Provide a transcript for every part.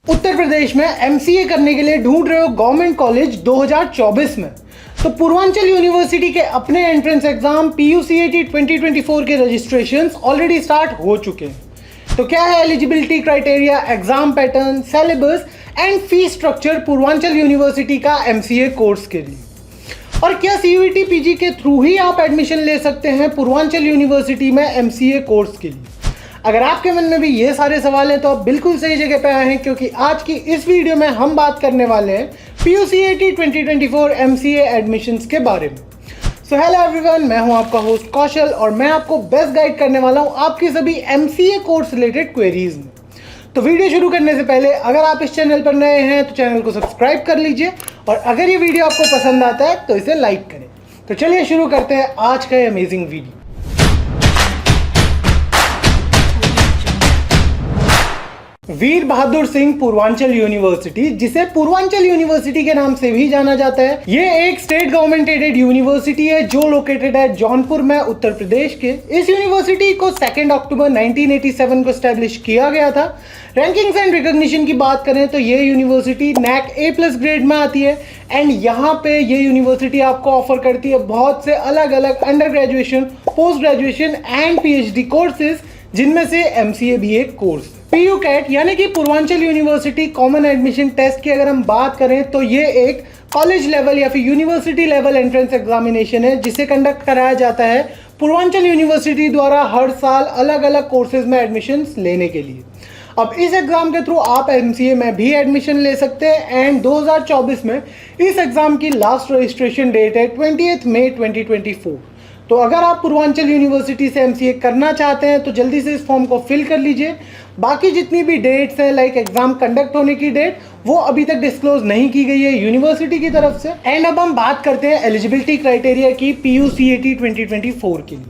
उत्तर प्रदेश में एमसीए करने के लिए ढूंढ रहे हो गवर्नमेंट कॉलेज 2024 में, तो पूर्वांचल यूनिवर्सिटी के अपने एंट्रेंस एग्जाम PUCET 2024 के रजिस्ट्रेशंस ऑलरेडी स्टार्ट हो चुके हैं। तो क्या है eligibility criteria, exam pattern, syllabus and fee structure Purvanchal university का एमसीए कोर्स के लिए, और क्या CUET PG के थ्रू ही आप एडमिशन ले सकते हैं पूर्वांचल यूनिवर्सिटी में एमसीए कोर्स के लिए। अगर आपके मन में भी ये सारे सवाल हैं तो आप बिल्कुल सही जगह पे आए हैं, क्योंकि आज की इस वीडियो में हम बात करने वाले हैं PUCET 2024 MCA एडमिशन्स के बारे में। सो हेलो एवरीवन, मैं हूं आपका होस्ट कौशल और मैं आपको बेस्ट गाइड करने वाला हूं आपकी सभी MCA कोर्स रिलेटेड क्वेरीज में। तो वीडियो शुरू करने से पहले अगर आप इस चैनल पर नए हैं तो चैनल को सब्सक्राइब कर लीजिए, और अगर ये वीडियो आपको पसंद आता है तो इसे लाइक करें। तो चलिए शुरू करते हैं आज का ये अमेजिंग वीडियो। वीर बहादुर सिंह पूर्वांचल यूनिवर्सिटी, जिसे पूर्वांचल यूनिवर्सिटी के नाम से भी जाना जाता है, ये एक स्टेट गवर्नमेंट एडेड यूनिवर्सिटी है जो लोकेटेड है जौनपुर में, उत्तर प्रदेश के। इस यूनिवर्सिटी को 2 अक्टूबर 1987 को स्टैब्लिश किया गया था। रैंकिंग्स एंड रिकॉग्निशन की बात करें तो ये यूनिवर्सिटी NAC A+ ग्रेड में आती है, एंड यहाँ पे ये यूनिवर्सिटी आपको ऑफर करती है बहुत से अलग अलग under graduation, post graduation and PhD courses, जिनमें से MCA भी एक कोर्स। PUCAT यानी कि Purvanchal university common admission test की अगर हम बात करें तो ये एक कॉलेज लेवल या फिर यूनिवर्सिटी लेवल एंट्रेंस एग्जामिनेशन है, जिसे कंडक्ट कराया जाता है पूर्वांचल यूनिवर्सिटी द्वारा हर साल अलग अलग कोर्सेज में एडमिशन्स लेने के लिए। अब इस एग्जाम के थ्रू आप MCA में भी एडमिशन ले सकते हैं, एंड 2024 में इस एग्जाम की लास्ट रजिस्ट्रेशन डेट है 20 मई 2024। तो अगर आप पूर्वांचल यूनिवर्सिटी से MCA करना चाहते हैं तो जल्दी से इस फॉर्म को फिल कर लीजिए। बाकी जितनी भी डेट्स हैं, लाइक एग्जाम कंडक्ट होने की डेट, वो अभी तक डिस्क्लोज नहीं की गई है यूनिवर्सिटी की तरफ से। एंड अब हम बात करते हैं एलिजिबिलिटी क्राइटेरिया की PUCET 2024 के लिए।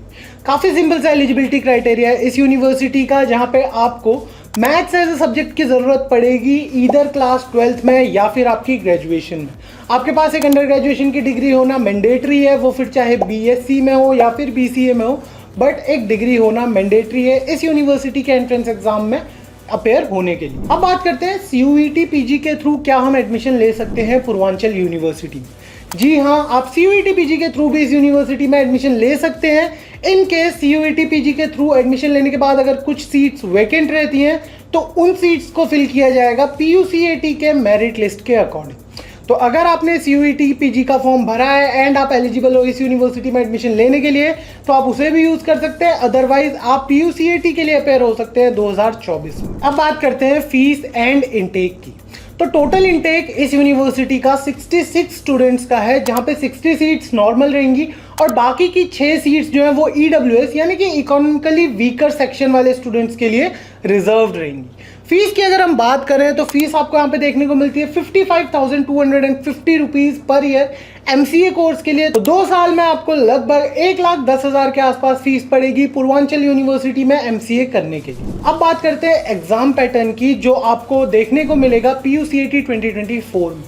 काफ़ी सिंपल सा एलिजिबिलिटी क्राइटेरिया है इस यूनिवर्सिटी का, जहाँ पे आपको मैथ्स एज ए सब्जेक्ट की ज़रूरत पड़ेगी ईदर क्लास 12th में या फिर आपकी ग्रेजुएशन में। आपके पास एक अंडर ग्रेजुएशन की डिग्री होना मैंडेटरी है, वो फिर चाहे BSc में हो या फिर BCA में हो, बट एक डिग्री होना मैंडेटरी है इस यूनिवर्सिटी के एंट्रेंस एग्जाम में अपेयर होने के लिए। अब बात करते हैं CUET PG के थ्रू क्या हम एडमिशन ले सकते हैं पूर्वांचल यूनिवर्सिटी में। जी हाँ, आप CUET PG के थ्रू भी इस यूनिवर्सिटी में एडमिशन ले सकते हैं। इन केस CUET PG के थ्रू एडमिशन लेने के बाद अगर कुछ सीट्स वैकेंट रहती हैं तो उन सीट्स को फिल किया जाएगा PUCET के मेरिट लिस्ट के अकॉर्डिंग। तो अगर आपने CUET PG का फॉर्म भरा है एंड आप एलिजिबल हो इस यूनिवर्सिटी में एडमिशन लेने के लिए, तो आप उसे भी यूज कर सकते हैं। अदरवाइज आप PUCET के लिए अपेयर हो सकते हैं 2024 में। अब बात करते हैं फीस एंड इनटेक की। तो टोटल इनटेक इस यूनिवर्सिटी का 66 स्टूडेंट्स का है, जहाँ पे 60 सीट्स नॉर्मल रहेंगी और बाकी की 6 सीट्स जो है वो EWS यानी कि इकोनॉमिकली वीकर सेक्शन वाले स्टूडेंट्स के लिए रिजर्व रहेंगी। फीस की अगर हम बात करें तो फीस आपको यहाँ पे देखने को मिलती है 55,250 rupees per year MCA course के लिए। तो 2 साल में आपको लगभग 1,10,000 के आसपास फीस पड़ेगी पूर्वांचल यूनिवर्सिटी में MCA करने के लिए। अब बात करते हैं एग्जाम पैटर्न की, जो आपको देखने को मिलेगा PUCET 2024 में।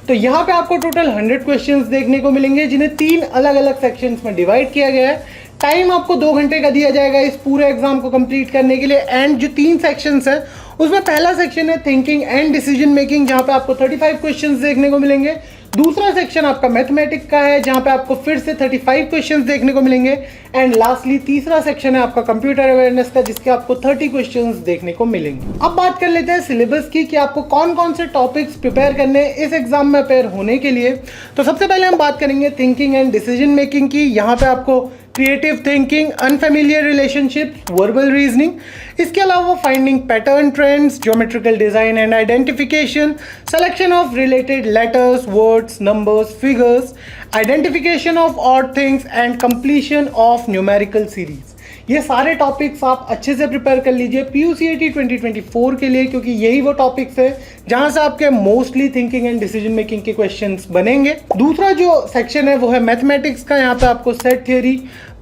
तो यहाँ पे आपको टोटल 100 क्वेश्चंस देखने को मिलेंगे, जिन्हें 3 अलग अलग सेक्शंस में डिवाइड किया गया है। टाइम आपको 2 घंटे का दिया जाएगा इस पूरे एग्जाम को कंप्लीट करने के लिए। एंड जो 3 सेक्शंस हैं उसमें पहला सेक्शन है थिंकिंग एंड डिसीजन मेकिंग, जहाँ पे आपको 35 क्वेश्चंस देखने को मिलेंगे। दूसरा सेक्शन आपका मैथमेटिक्स का है, जहाँ पे आपको फिर से 35 क्वेश्चंस देखने को मिलेंगे। एंड लास्टली तीसरा सेक्शन है आपका कंप्यूटर अवेयरनेस का, जिसके आपको 30 क्वेश्चंस देखने को मिलेंगे। अब बात कर लेते हैं सिलेबस की, कि आपको कौन कौन से टॉपिक्स प्रिपेयर करने इस एग्जाम में अपेयर होने के लिए। तो सबसे पहले हम बात करेंगे थिंकिंग एंड डिसीजन मेकिंग की। यहाँ पे आपको creative thinking, unfamiliar relationship, verbal reasoning, इसके अलावा finding pattern trends, geometrical design and identification, selection of related letters, words, numbers, figures, identification of odd things and completion of numerical series. ये सारे topics आप अच्छे से प्रिपेयर कर लीजिए PUCET 2024 के लिए, क्योंकि यही वो टॉपिक्स है जहां से आपके mostly thinking and decision making के क्वेश्चंस बनेंगे। दूसरा जो सेक्शन है वो है मैथमेटिक्स का। यहाँ पे आपको set theory,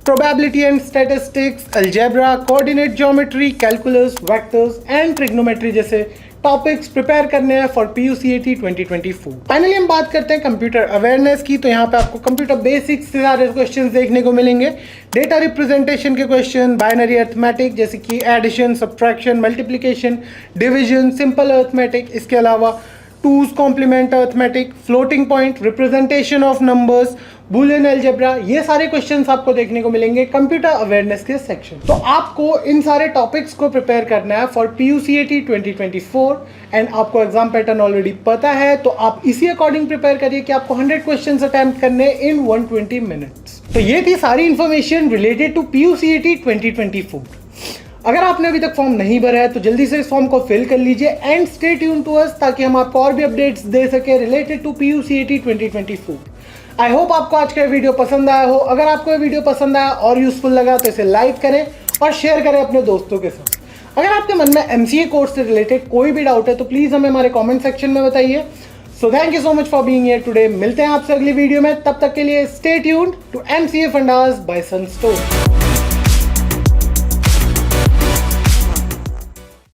probability and statistics, algebra, coordinate geometry, calculus, vectors and trigonometry जैसे टॉपिक्स प्रिपेयर करने हैं फॉर PUCAT 2024। फाइनली हम बात करते हैं कंप्यूटर अवेयरनेस की। तो यहाँ पे आपको कंप्यूटर बेसिक्स से सारे क्वेश्चंस देखने को मिलेंगे। डेटा रिप्रेजेंटेशन के क्वेश्चन, बाइनरी अर्थमेटिक जैसे कि addition, subtraction, multiplication, division, simple arithmetic, इसके अलावा two's complement arithmetic, floating point, representation of numbers, Boolean algebra, ये सारे क्वेश्चंस आपको देखने को मिलेंगे कंप्यूटर अवेयरनेस के सेक्शन। तो आपको इन सारे टॉपिक्स को प्रिपेयर करना है फॉर PUCAT 2024 एंड आपको एग्जाम पैटर्न ऑलरेडी पता है, तो आप इसी अकॉर्डिंग प्रिपेयर करिए कि आपको 100 क्वेश्चंस अटेम्प्ट करने इन 120 मिनट्स। तो ये थी सारी इंफॉर्मेशन रिलेटेड टू PUCAT 2024। अगर आपने अभी तक फॉर्म नहीं भरा है तो जल्दी से इस फॉर्म को फिल कर लीजिए and stay tune to us ताकि हम आपको और भी अपडेट्स दे सके related to PUCAT 2024। I hope आपको आज का वीडियो पसंद आया हो। अगर आपको ये वीडियो पसंद आया और यूजफुल लगा तो इसे लाइक करें और शेयर करें अपने दोस्तों के साथ। अगर आपके मन में MCA कोर्स से रिलेटेड कोई भी डाउट है तो प्लीज हमें हमारे कॉमेंट सेक्शन में बताइए। So thank you so much for being here today. मिलते हैं आपसे अगली वीडियो में, तब तक के लिए stay tuned to MCA fundas by सनस्टोर।